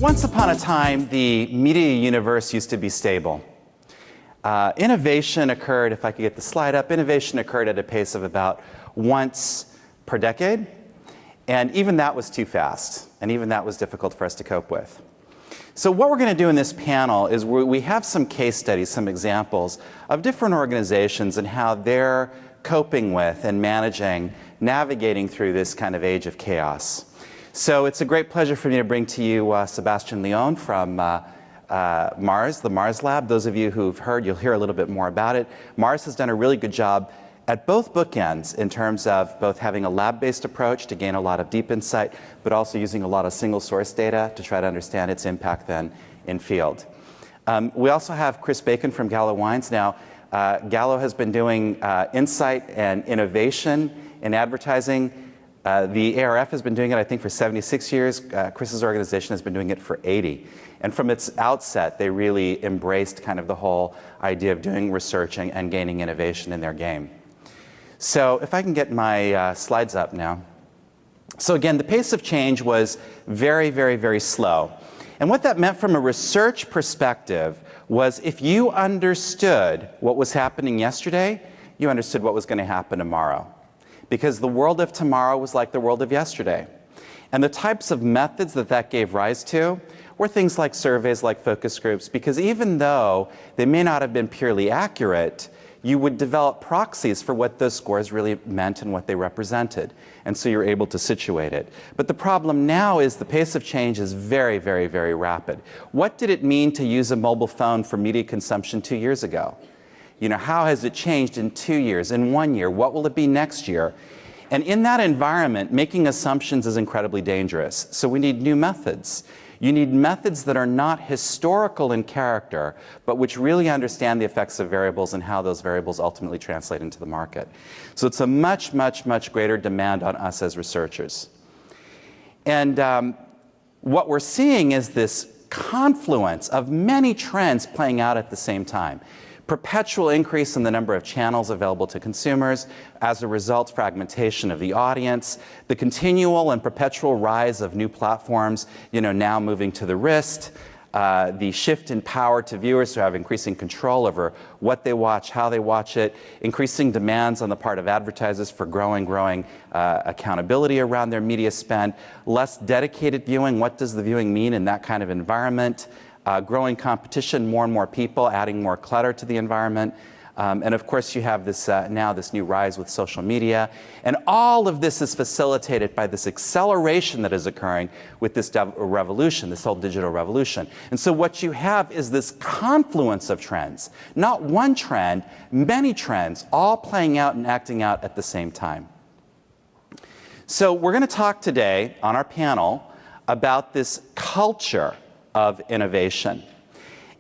Once upon a time, the media universe used to be stable. Innovation occurred, if I could get the slide up, innovation occurred at a pace of about once per decade. And even that was too fast. And even that was difficult for us to cope with. So what we're going to do in this panel is we have some case studies, some examples of different organizations and how they're coping with and managing, navigating through this kind of age of chaos. So it's a great pleasure for me to bring to you Sébastien Leon from Mars, the Mars Lab. Those of you who've heard, you'll hear a little bit more about it. Mars has done a really good job at both bookends in terms of both having a lab-based approach to gain a lot of deep insight, but also using a lot of single source data to try to understand its impact then in field. We also have Chris Bacon from Gallo Wines. Now, Gallo has been doing insight and innovation in advertising. The ARF has been doing it, I think, for 76 years. Chris's organization has been doing it for 80. And from its outset, they really embraced kind of the whole idea of doing research and gaining innovation in their game. So if I can get my slides up now. So again, the pace of change was very, very, very slow. And what that meant from a research perspective was if you understood what was happening yesterday, you understood what was going to happen tomorrow. Because the world of tomorrow was like the world of yesterday. And the types of methods that that gave rise to were things like surveys, like focus groups, because even though they may not have been purely accurate, you would develop proxies for what those scores really meant and what they represented. And so you're able to situate it. But the problem now is the pace of change is very, very, very rapid. What did it mean to use a mobile phone for media consumption 2 years ago? You know, how has it changed in 2 years, in 1 year? What will it be next year? And in that environment, making assumptions is incredibly dangerous. So we need new methods. You need methods that are not historical in character, but which really understand the effects of variables and how those variables ultimately translate into the market. So it's a much, much, much greater demand on us as researchers. And what we're seeing is this confluence of many trends playing out at the same time. Perpetual increase in the number of channels available to consumers, as a result, fragmentation of the audience, the continual and perpetual rise of new platforms, now moving to the wrist, the shift in power to viewers who have increasing control over what they watch, how they watch it, increasing demands on the part of advertisers for growing accountability around their media spend, less dedicated viewing. What does the viewing mean in that kind of environment? Growing competition, more and more people, adding more clutter to the environment. And of course, you have this now this new rise with social media. And all of this is facilitated by this acceleration that is occurring with this revolution, this whole digital revolution. And so what you have is this confluence of trends. Not one trend, many trends, all playing out and acting out at the same time. So we're going to talk today on our panel about this culture of innovation.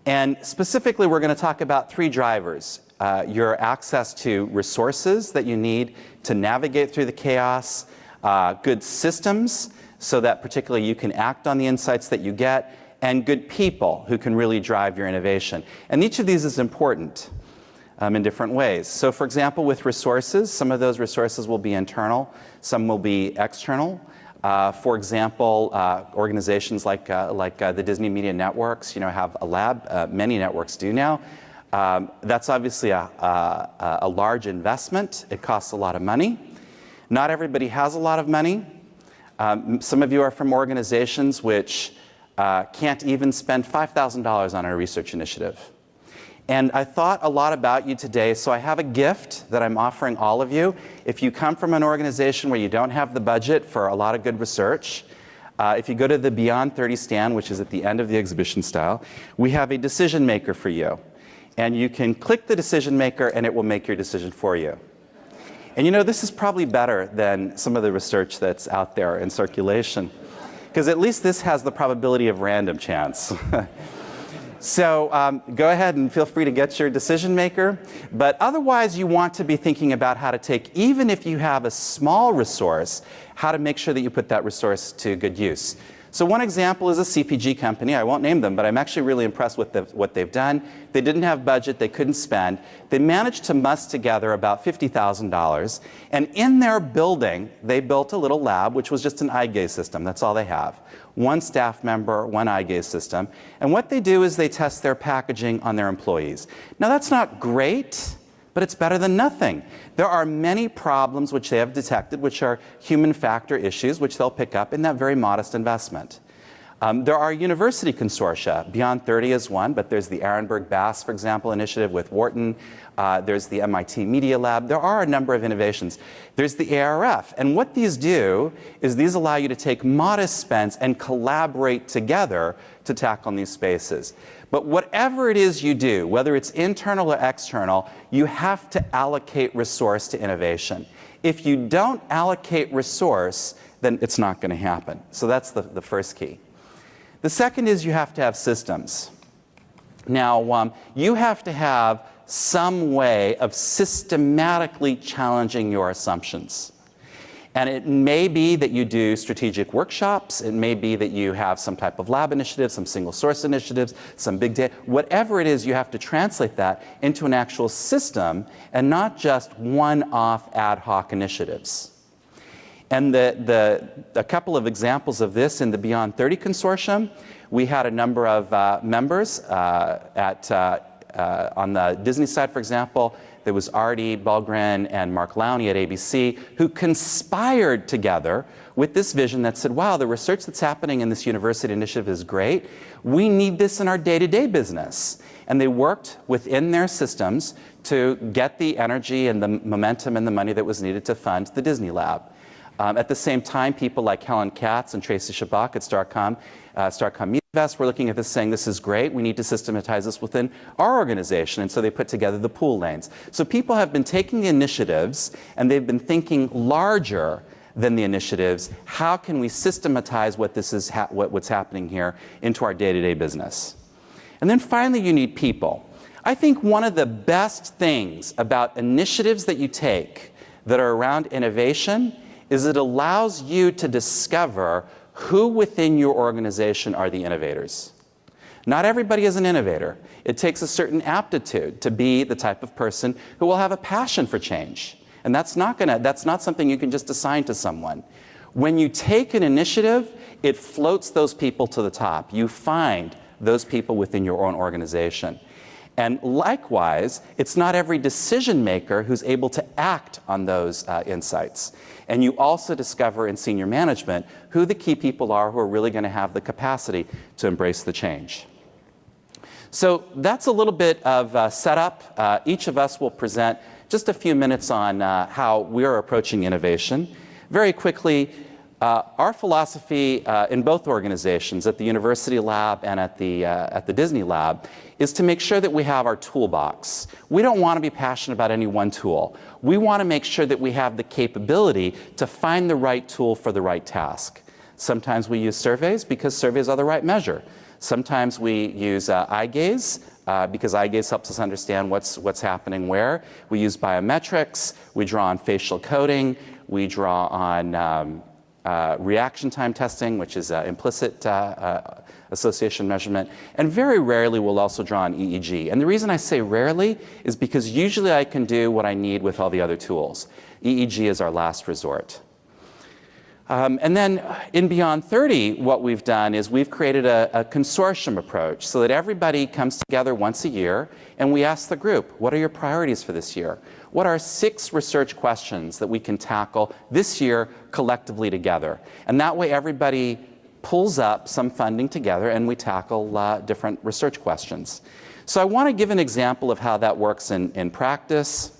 And specifically, we're going to talk about 3 drivers. Your access to resources that you need to navigate through the chaos, good systems so that particularly you can act on the insights that you get, and good people who can really drive your innovation. And each of these is important in different ways. So for example, with resources, some of those resources will be internal, some will be external. For example, organizations like the Disney Media Networks, have a lab. Many networks do now. That's obviously a large investment. It costs a lot of money. Not everybody has a lot of money. Some of you are from organizations which can't even spend $5,000 on a research initiative. And I thought a lot about you today, so I have a gift that I'm offering all of you. If you come from an organization where you don't have the budget for a lot of good research, if you go to the Beyond 30 stand, which is at the end of the exhibition style, we have a decision maker for you. And you can click the decision maker and it will make your decision for you. And this is probably better than some of the research that's out there in circulation, because at least this has the probability of random chance. So go ahead and feel free to get your decision maker. But otherwise, you want to be thinking about how to take, even if you have a small resource, how to make sure that you put that resource to good use. So one example is a CPG company. I won't name them, but I'm actually really impressed with what they've done. They didn't have budget. They couldn't spend. They managed to muss together about $50,000. And in their building, they built a little lab, which was just an eye gaze system. That's all they have. One staff member, one eye gaze system. And what they do is they test their packaging on their employees. Now, that's not great, but it's better than nothing. There are many problems which they have detected, which are human factor issues, which they'll pick up in that very modest investment. There are university consortia. Beyond 30 is one, but there's the Ehrenberg-Bass, for example, initiative with Wharton. There's the MIT Media Lab. There are a number of innovations. There's the ARF. And what these do is these allow you to take modest spends and collaborate together to tackle new spaces. But whatever it is you do, whether it's internal or external, you have to allocate resource to innovation. If you don't allocate resource, then it's not going to happen. So that's the first key. The second is you have to have systems. Now, you have to have some way of systematically challenging your assumptions. And it may be that you do strategic workshops. It may be that you have some type of lab initiative, some single source initiatives, some big data. Whatever it is, you have to translate that into an actual system and not just one-off ad hoc initiatives. And a couple of examples of this in the Beyond 30 consortium, we had a number of members on the Disney side, for example. There was Artie Bulgren and Mark Lowney at ABC who conspired together with this vision that said, wow, the research that's happening in this university initiative is great. We need this in our day-to-day business. And they worked within their systems to get the energy and the momentum and the money that was needed to fund the Disney Lab. At the same time, people like Helen Katz and Tracy Shabak at Starcom MediaVest were looking at this saying, this is great, we need to systematize this within our organization. And so they put together the pool lanes. So people have been taking the initiatives and they've been thinking larger than the initiatives. How can we systematize what this is what's happening here into our day-to-day business? And then finally, you need people. I think one of the best things about initiatives that you take that are around innovation is it allows you to discover who within your organization are the innovators. Not everybody is an innovator. It takes a certain aptitude to be the type of person who will have a passion for change. And that's not something you can just assign to someone. When you take an initiative, it floats those people to the top. You find those people within your own organization. And likewise, it's not every decision maker who's able to act on those insights. And you also discover in senior management who the key people are who are really going to have the capacity to embrace the change. So that's a little bit of setup. Each of us will present just a few minutes on how we're approaching innovation. Very quickly, our philosophy in both organizations, at the University Lab and at the Disney Lab, is to make sure that we have our toolbox. We don't want to be passionate about any one tool. We want to make sure that we have the capability to find the right tool for the right task. Sometimes we use surveys because surveys are the right measure. Sometimes we use eye gaze because eye gaze helps us understand what's happening where. We use biometrics. We draw on facial coding. We draw on reaction time testing, which is implicit association measurement, and very rarely we'll also draw on EEG. And the reason I say rarely is because usually I can do what I need with all the other tools. EEG is our last resort. And then in Beyond 30, what we've done is we've created a consortium approach so that everybody comes together once a year and we ask the group, what are your priorities for this year? What are 6 research questions that we can tackle this year collectively together? And that way everybody pulls up some funding together and we tackle different research questions. So I want to give an example of how that works in practice.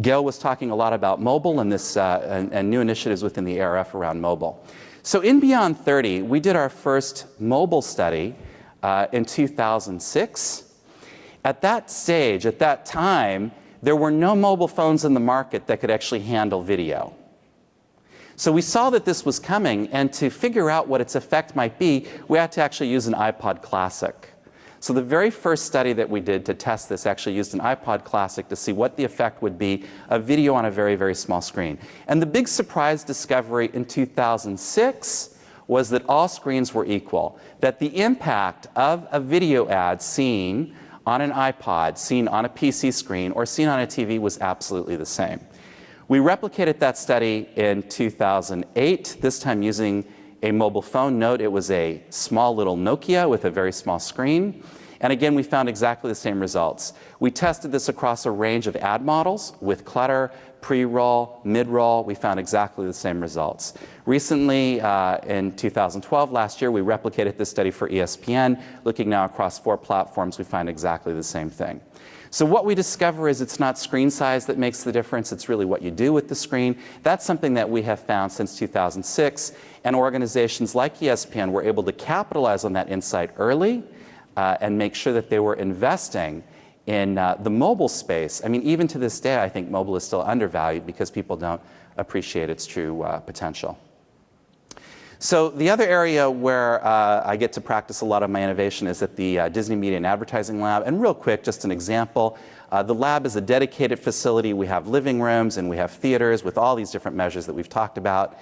Gail was talking a lot about mobile and and new initiatives within the ARF around mobile. So in Beyond 30, we did our first mobile study in 2006. At that stage, at that time, there were no mobile phones in the market that could actually handle video. So we saw that this was coming, and to figure out what its effect might be, we had to actually use an iPod Classic. So the very first study that we did to test this actually used an iPod Classic to see what the effect would be of video on a very, very small screen. And the big surprise discovery in 2006 was that all screens were equal, that the impact of a video ad seen on an iPod, seen on a PC screen, or seen on a TV was absolutely the same. We replicated that study in 2008, this time using a mobile phone. Note it was a small little Nokia with a very small screen. And again, we found exactly the same results. We tested this across a range of ad models with clutter, pre-roll, mid-roll. We found exactly the same results. Recently, in 2012, last year, we replicated this study for ESPN. Looking now across 4 platforms, we find exactly the same thing. So what we discover is it's not screen size that makes the difference, it's really what you do with the screen. That's something that we have found since 2006, and organizations like ESPN were able to capitalize on that insight early and make sure that they were investing in the mobile space. I mean, even to this day, I think mobile is still undervalued because people don't appreciate its true potential. So the other area where I get to practice a lot of my innovation is at the Disney Media and Advertising Lab. And real quick, just an example, the lab is a dedicated facility. We have living rooms and we have theaters with all these different measures that we've talked about.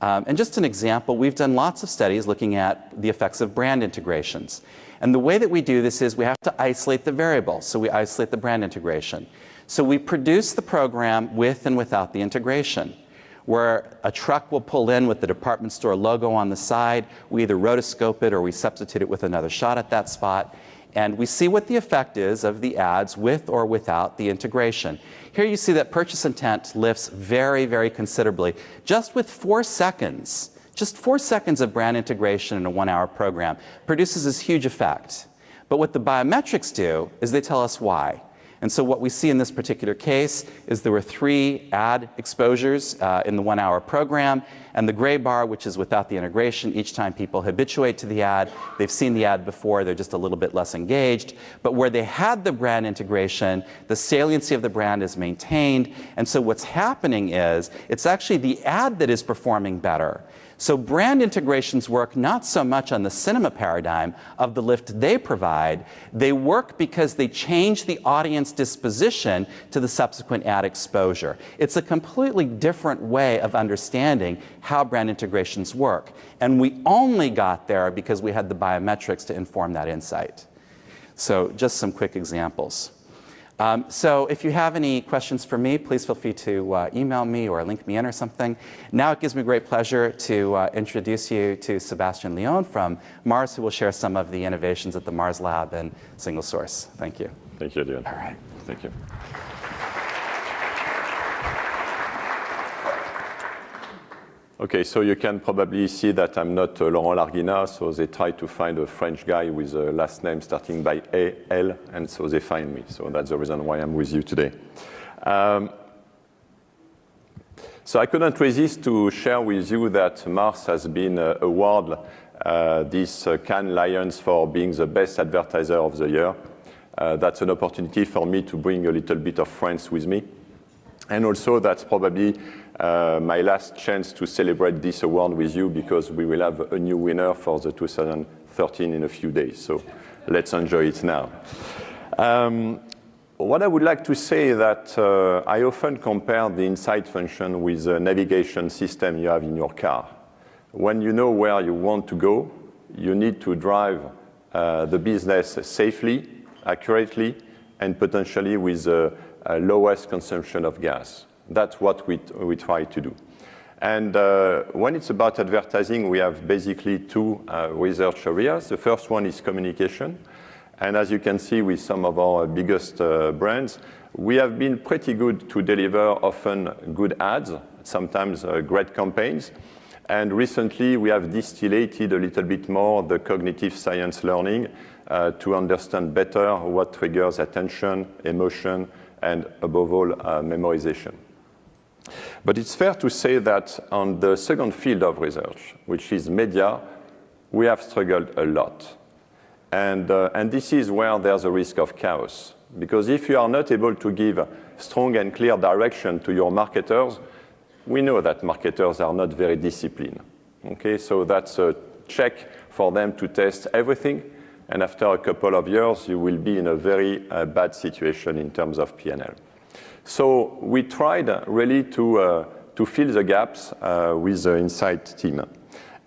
And just an example, we've done lots of studies looking at the effects of brand integrations. And the way that we do this is we have to isolate the variable. So we isolate the brand integration. So we produce the program with and without the integration, where a truck will pull in with the department store logo on the side. We either rotoscope it or we substitute it with another shot at that spot. And we see what the effect is of the ads with or without the integration. Here you see that purchase intent lifts very, very considerably. Just with 4 seconds, just 4 seconds of brand integration in a 1-hour program produces this huge effect. But what the biometrics do is they tell us why. And so what we see in this particular case is there were 3 ad exposures in the 1-hour program, and the gray bar, which is without the integration, each time people habituate to the ad, they've seen the ad before, they're just a little bit less engaged. But where they had the brand integration, the saliency of the brand is maintained, and so what's happening is it's actually the ad that is performing better. So brand integrations work not so much on the cinema paradigm of the lift they provide. They work because they change the audience disposition to the subsequent ad exposure. It's a completely different way of understanding how brand integrations work. And we only got there because we had the biometrics to inform that insight. So just some quick examples. So if you have any questions for me, please feel free to email me or link me in or something. Now it gives me great pleasure to introduce you to Sébastien Leon from Mars, who will share some of the innovations at the Mars Lab and single source. Thank you. Thank you, Duane. All right. Thank you. Okay, so you can probably see that I'm not Laurent Larguina, so they tried to find a French guy with a last name starting by A-L, and so they find me. So that's the reason why I'm with you today. So I couldn't resist to share with you that Mars has been awarded this Cannes Lions for being the best advertiser of the year. That's an opportunity for me to bring a little bit of France with me. And also that's probably my last chance to celebrate this award with you, because we will have a new winner for the 2013 in a few days. So let's enjoy it now. What I would like to say is that I often compare the insight function with the navigation system you have in your car. When you know where you want to go, you need to drive the business safely, accurately, and potentially with the lowest consumption of gas. That's what we try to do. And when it's about advertising, we have basically 2 research areas. The first one is communication. And as you can see with some of our biggest brands, we have been pretty good to deliver often good ads, sometimes great campaigns. And recently, we have distillated a little bit more the cognitive science learning to understand better what triggers attention, emotion, and above all, memorization. But it's fair to say that on the second field of research, which is media, we have struggled a lot. And this is where there's a risk of chaos. Because if you are not able to give strong and clear direction to your marketers, we know that marketers are not very disciplined. Okay, so that's a check for them to test everything. And after a couple of years, you will be in a very bad situation in terms of P&L. So we tried really to fill the gaps with the Insight team.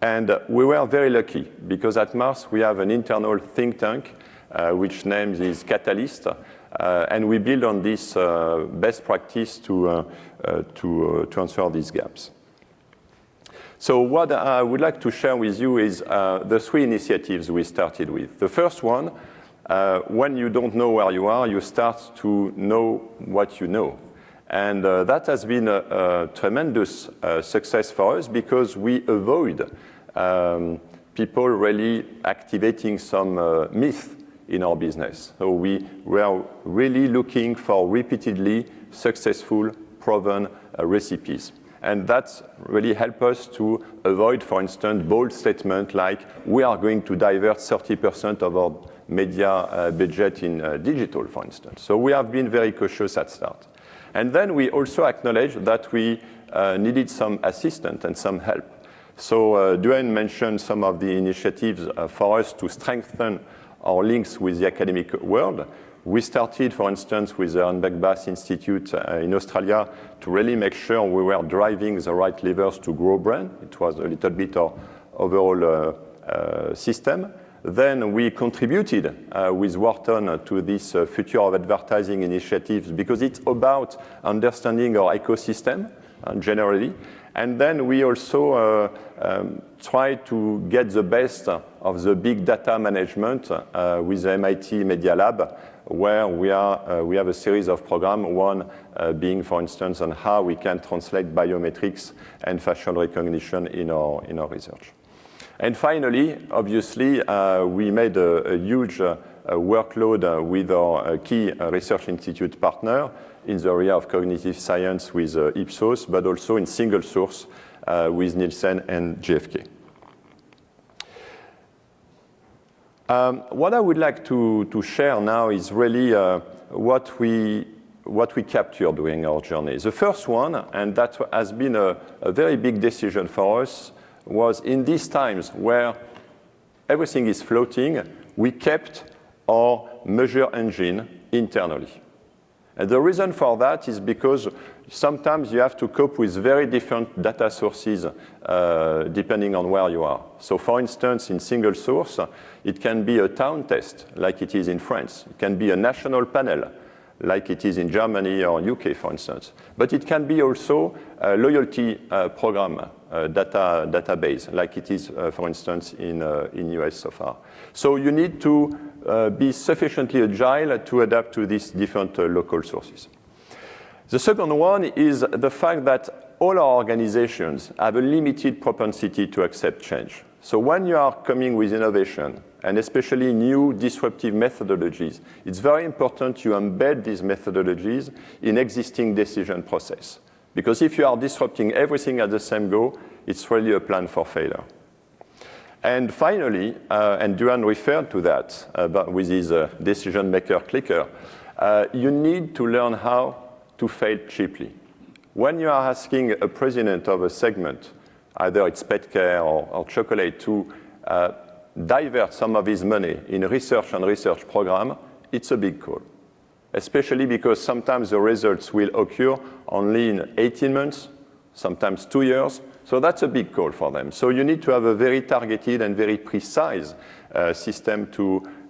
And we were very lucky because at Mars we have an internal think tank which name is Catalyst, and we build on this best practice to answer these gaps. So what I would like to share with you is the 3 initiatives we started with. The first one, when you don't know where you are, you start to know what you know. And that has been a tremendous success for us because we avoid people really activating some myth in our business. So we were really looking for repeatedly successful, proven recipes. And that's really helped us to avoid, for instance, bold statements like we are going to divert 30% of our media budget in digital, for instance. So we have been very cautious at start. And then we also acknowledged that we needed some assistance and some help. So Duane mentioned some of the initiatives for us to strengthen our links with the academic world. We started, for instance, with the Hornbeck-Bass Institute in Australia to really make sure we were driving the right levers to grow brand. It was a little bit of overall system. Then we contributed with Wharton to this Future of Advertising initiatives because it's about understanding our ecosystem generally. And then we also try to get the best of the big data management with the MIT Media Lab, where we have a series of programs, one being, for instance, on how we can translate biometrics and facial recognition in our research. And finally, obviously, we made a huge workload with our key research institute partner in the area of cognitive science with Ipsos, but also in single source with Nielsen and GfK. What I would like to share now is really what we captured during our journey. The first one, and that has been a very big decision for us, was in these times where everything is floating, we kept our measure engine internally. And the reason for that is because sometimes you have to cope with very different data sources depending on where you are. So for instance, in single source, it can be a town test like it is in France. It can be a national panel like it is in Germany or UK, for instance. But it can be also a loyalty program database like it is, for instance, in US so far. So you need to be sufficiently agile to adapt to these different local sources. The second one is the fact that all our organizations have a limited propensity to accept change. So when you are coming with innovation, and especially new disruptive methodologies, it's very important you embed these methodologies in existing decision process. Because if you are disrupting everything at the same go, it's really a plan for failure. And finally, and Duane referred to that with his decision maker clicker, you need to learn how to fail cheaply. When you are asking a president of a segment, either it's PETCARE or chocolate, to divert some of his money in research and research program, it's a big call. Especially because sometimes the results will occur only in 18 months, sometimes 2 years. So that's a big call for them. So you need to have a very targeted and very precise system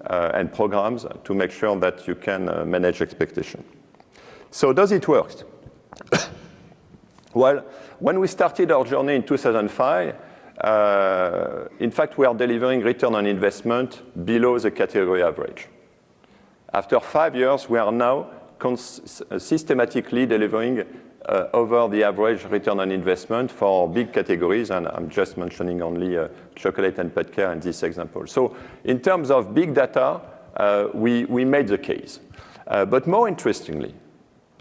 and programs to make sure that you can manage expectation. So does it work? Well, when we started our journey in 2005, in fact, we are delivering return on investment below the category average. After 5 years, we are now systematically delivering over the average return on investment for big categories, and I'm just mentioning only chocolate and PETCARE in this example. So in terms of big data, we made the case. But more interestingly,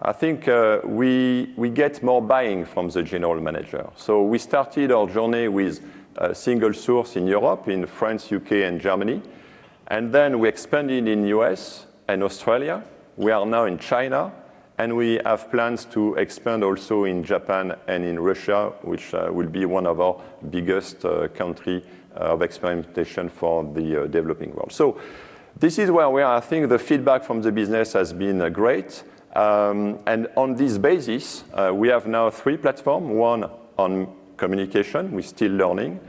I think we get more buying from the general manager. So we started our journey with a single source in Europe, in France, UK, and Germany. And then we expanded in US and Australia. We are now in China. And we have plans to expand also in Japan and in Russia, which will be one of our biggest country of experimentation for the developing world. So this is where we are. I think the feedback from the business has been great. And on this basis, we have now 3 platforms. One on communication, we're still learning.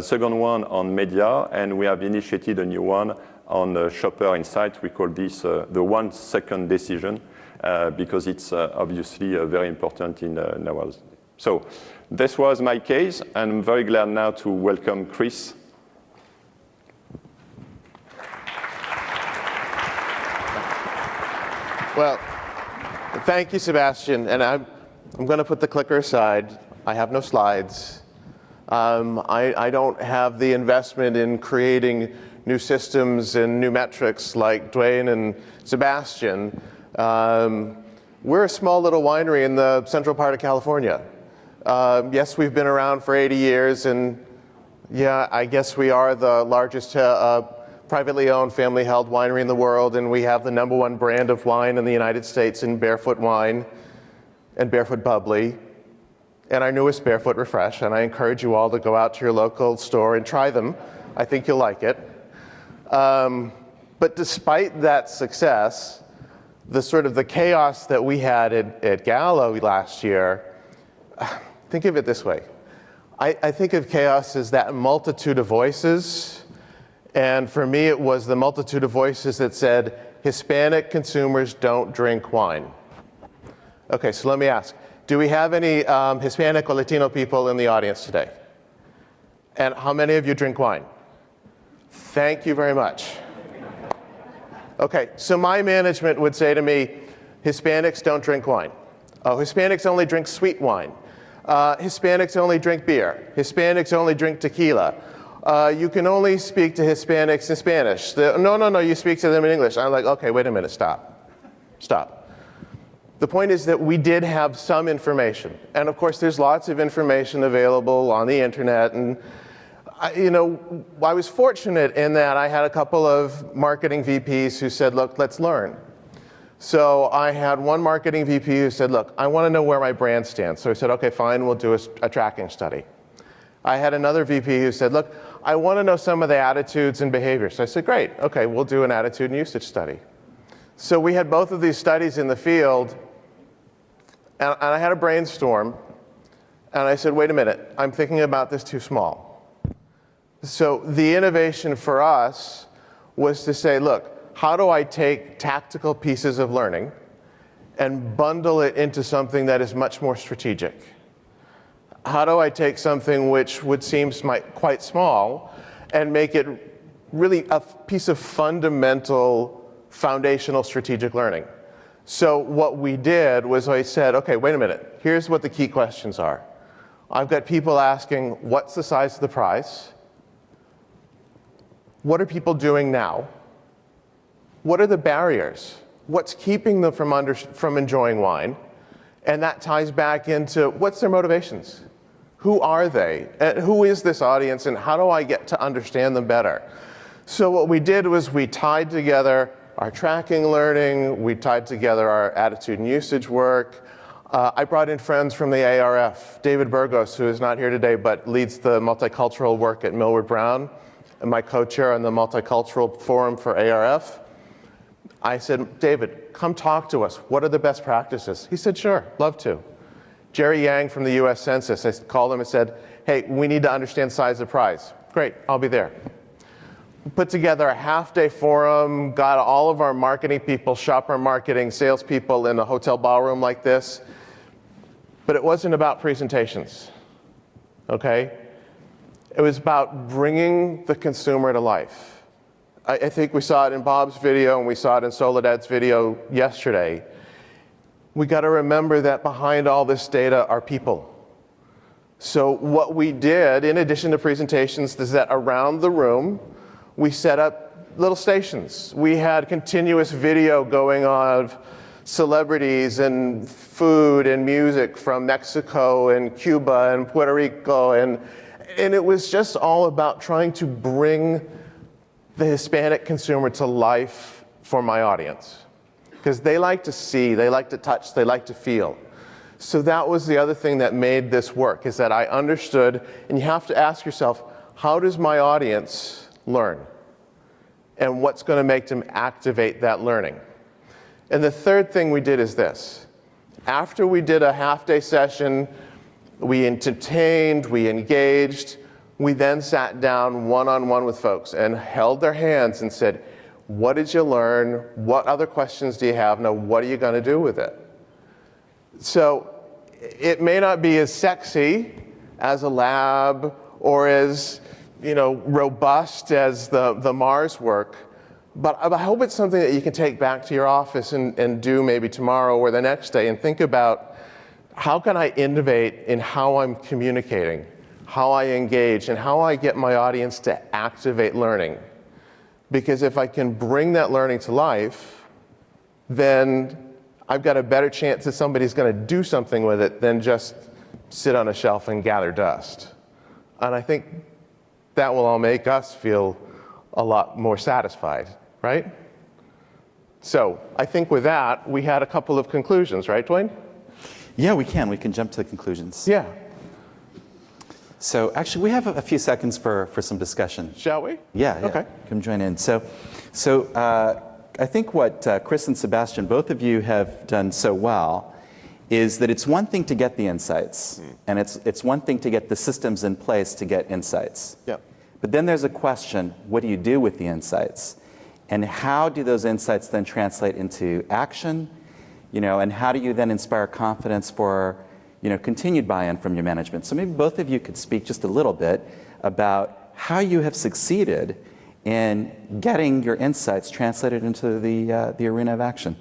second one on media, and we have initiated a new one on shopper insight. We call this the 1 second decision because it's obviously very important in nowadays. So this was my case, and I'm very glad now to welcome Chris. Well, thank you, Sébastien. And I'm going to put the clicker aside. I have no slides. I don't have the investment in creating new systems and new metrics like Duane and Sébastien. We're a small little winery in the central part of California. Yes, we've been around for 80 years, and yeah, I guess we are the largest privately owned, family-held winery in the world, and we have the #1 brand of wine in the United States in Barefoot Wine and Barefoot Bubbly, and our newest Barefoot Refresh, and I encourage you all to go out to your local store and try them. I think you'll like it. But despite that success, the chaos that we had at Gallo last year, think of it this way. I think of chaos as that multitude of voices. And for me, it was the multitude of voices that said, Hispanic consumers don't drink wine. Okay, so let me ask, do we have any Hispanic or Latino people in the audience today? And how many of you drink wine? Thank you very much. Okay, so my management would say to me, Hispanics don't drink wine. Oh, Hispanics only drink sweet wine. Hispanics only drink beer. Hispanics only drink tequila. You can only speak to Hispanics in Spanish. No, you speak to them in English. I'm like, okay, wait a minute, stop. The point is that we did have some information. And of course, there's lots of information available on the internet. And I was fortunate in that I had a couple of marketing VPs who said, look, let's learn. So I had one marketing VP who said, look, I want to know where my brand stands. So I said, okay, fine, we'll do a tracking study. I had another VP who said, look, I want to know some of the attitudes and behaviors. So I said, great, okay, we'll do an attitude and usage study. So we had both of these studies in the field, and I had a brainstorm, and I said, wait a minute, I'm thinking about this too small. So the innovation for us was to say, look, how do I take tactical pieces of learning and bundle it into something that is much more strategic? How do I take something which would seem quite small and make it really a piece of fundamental, foundational strategic learning? So what we did was I said, okay, wait a minute. Here's what the key questions are. I've got people asking, what's the size of the prize? What are people doing now? What are the barriers? What's keeping them from enjoying wine? And that ties back into what's their motivations? Who are they? And who is this audience? And how do I get to understand them better? So what we did was we tied together our tracking learning, we tied together our attitude and usage work. I brought in friends from the ARF, David Burgos, who is not here today, but leads the multicultural work at Millward Brown, and my co-chair on the Multicultural Forum for ARF. I said, David, come talk to us. What are the best practices? He said, sure, love to. Jerry Yang from the US Census, I called him and said, hey, we need to understand size of prize. Great, I'll be there. Put together a half-day forum, got all of our marketing people, shopper marketing, salespeople in a hotel ballroom like this. But it wasn't about presentations, okay? It was about bringing the consumer to life. I think we saw it in Bob's video and we saw it in Soledad's video yesterday. We got to remember that behind all this data are people. So what we did, in addition to presentations, is that around the room, we set up little stations. We had continuous video going on of celebrities and food and music from Mexico and Cuba and Puerto Rico. And it was just all about trying to bring the Hispanic consumer to life for my audience. Because they like to see, they like to touch, they like to feel. So that was the other thing that made this work, is that I understood, and you have to ask yourself, how does my audience learn? And what's going to make them activate that learning? And the third thing we did is this. After we did a half-day session, we entertained, we engaged, We then sat down one-on-one with folks and held their hands and said, what did you learn? What other questions do you have? Now, what are you going to do with it? So it may not be as sexy as a lab or as robust as the Mars work, but I hope it's something that you can take back to your office and do maybe tomorrow or the next day and think about, how can I innovate in how I'm communicating, how I engage, and how I get my audience to activate learning? Because if I can bring that learning to life, then I've got a better chance that somebody's going to do something with it than just sit on a shelf and gather dust. And I think that will all make us feel a lot more satisfied, right? So I think with that, we had a couple of conclusions, right, Duane? Yeah, we can. We can jump to the conclusions. Yeah. So actually, we have a few seconds for some discussion. Shall we? Yeah. Okay. Come join in. So I think what Chris and Sébastien, both of you have done so well, is that it's one thing to get the insights, and it's one thing to get the systems in place to get insights. Yeah. But then there's a question: what do you do with the insights, and how do those insights then translate into action? And how do you then inspire confidence for continued buy-in from your management? So maybe both of you could speak just a little bit about how you have succeeded in getting your insights translated into the arena of action.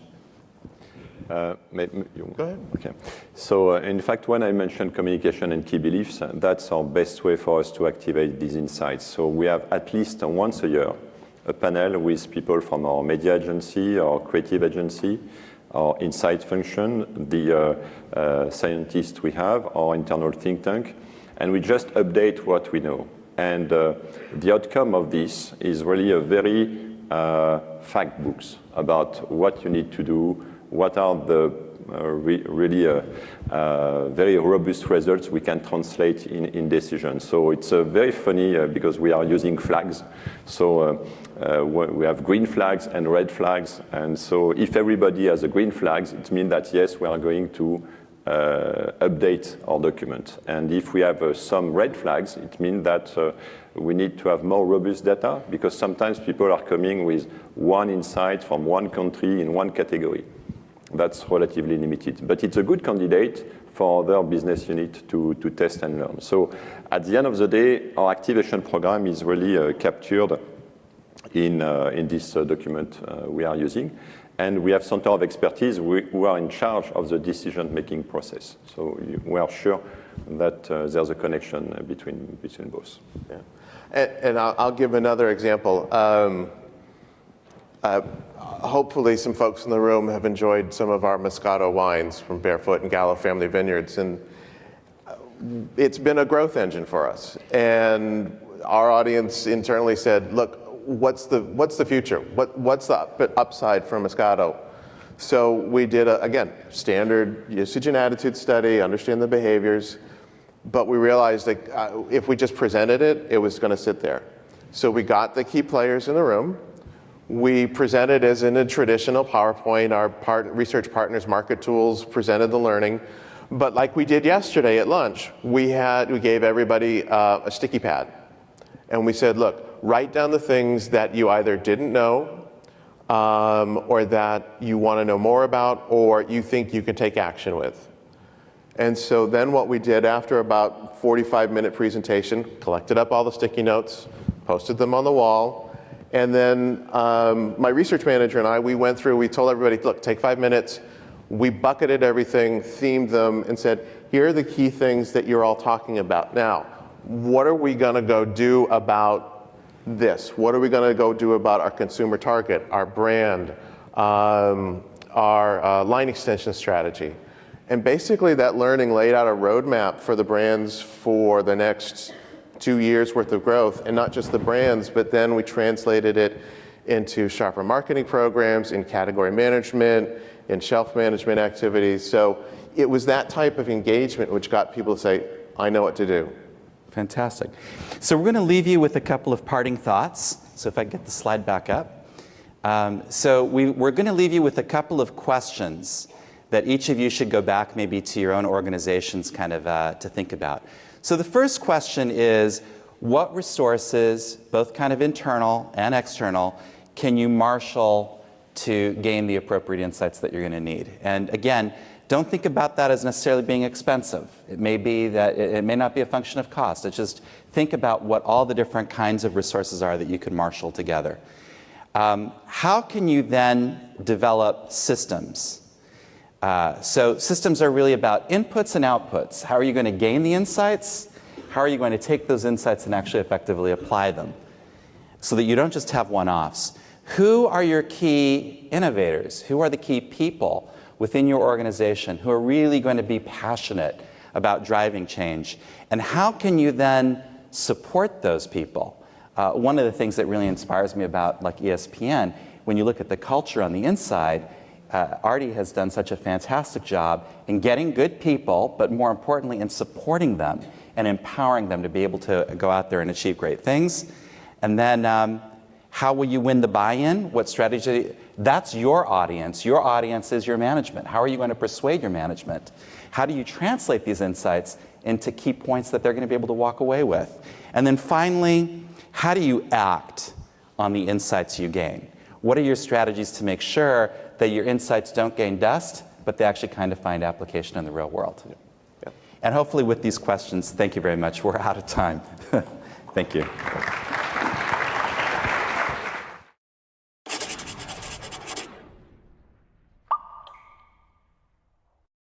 Go ahead. Okay. So in fact, when I mentioned communication and key beliefs, that's our best way for us to activate these insights. So we have at least once a year a panel with people from our media agency, our creative agency, our insight function, the scientists we have, our internal think tank, and we just update what we know. And the outcome of this is really a very fact books about what you need to do, what are the very robust results we can translate in decisions. So it's very funny because we are using flags. So we have green flags and red flags. And so if everybody has a green flags, it means that yes, we are going to update our document. And if we have some red flags, it means that we need to have more robust data, because sometimes people are coming with one insight from one country in one category. That's relatively limited, but it's a good candidate for other business unit to test and learn. So at the end of the day, our activation program is really captured in this document we are using. And we have center of expertise who are in charge of the decision-making process. So we are sure that there's a connection between both. Yeah. And I'll give another example. Hopefully some folks in the room have enjoyed some of our Moscato wines from Barefoot and Gallo family vineyards, and it's been a growth engine for us. And our audience internally said, look, what's the future? What's the upside for Moscato? So we did again, standard usage and attitude study, understand the behaviors, but we realized that if we just presented it, it was going to sit there. So we got the key players in the room. We presented as in a traditional PowerPoint, our research partners, market tools, presented the learning. But like we did yesterday at lunch, we gave everybody a sticky pad. And we said, look, write down the things that you either didn't know or that you want to know more about or you think you can take action with. And so then what we did after about 45-minute presentation, collected up all the sticky notes, posted them on the wall, and then my research manager and I, we went through, we told everybody, look, take 5 minutes. We bucketed everything, themed them, and said, here are the key things that you're all talking about. Now, what are we going to go do about this? What are we going to go do about our consumer target, our brand, our line extension strategy? And basically that learning laid out a roadmap for the brands for the next 2 years worth of growth, and not just the brands, but then we translated it into sharper marketing programs, in category management, in shelf management activities. So it was that type of engagement which got people to say, I know what to do. Fantastic. So we're going to leave you with a couple of parting thoughts. So if I get the slide back up. We're going to leave you with a couple of questions that each of you should go back maybe to your own organizations kind of to think about. So the first question is, what resources, both kind of internal and external, can you marshal to gain the appropriate insights that you're going to need? And again, don't think about that as necessarily being expensive. It may be that it may not be a function of cost. It's just think about what all the different kinds of resources are that you can marshal together. How can you then develop systems? So systems are really about inputs and outputs. How are you going to gain the insights? How are you going to take those insights and actually effectively apply them so that you don't just have one-offs? Who are your key innovators? Who are the key people within your organization who are really going to be passionate about driving change? And how can you then support those people? One of the things that really inspires me about like ESPN, when you look at the culture on the inside, Artie has done such a fantastic job in getting good people, but more importantly in supporting them and empowering them to be able to go out there and achieve great things. And then how will you win the buy-in? What strategy? That's your audience. Your audience is your management. How are you going to persuade your management? How do you translate these insights into key points that they're going to be able to walk away with? And then finally, how do you act on the insights you gain? What are your strategies to make sure that your insights don't gain dust, but they actually kind of find application in the real world? Yeah. And hopefully with these questions, thank you very much. We're out of time. Thank you.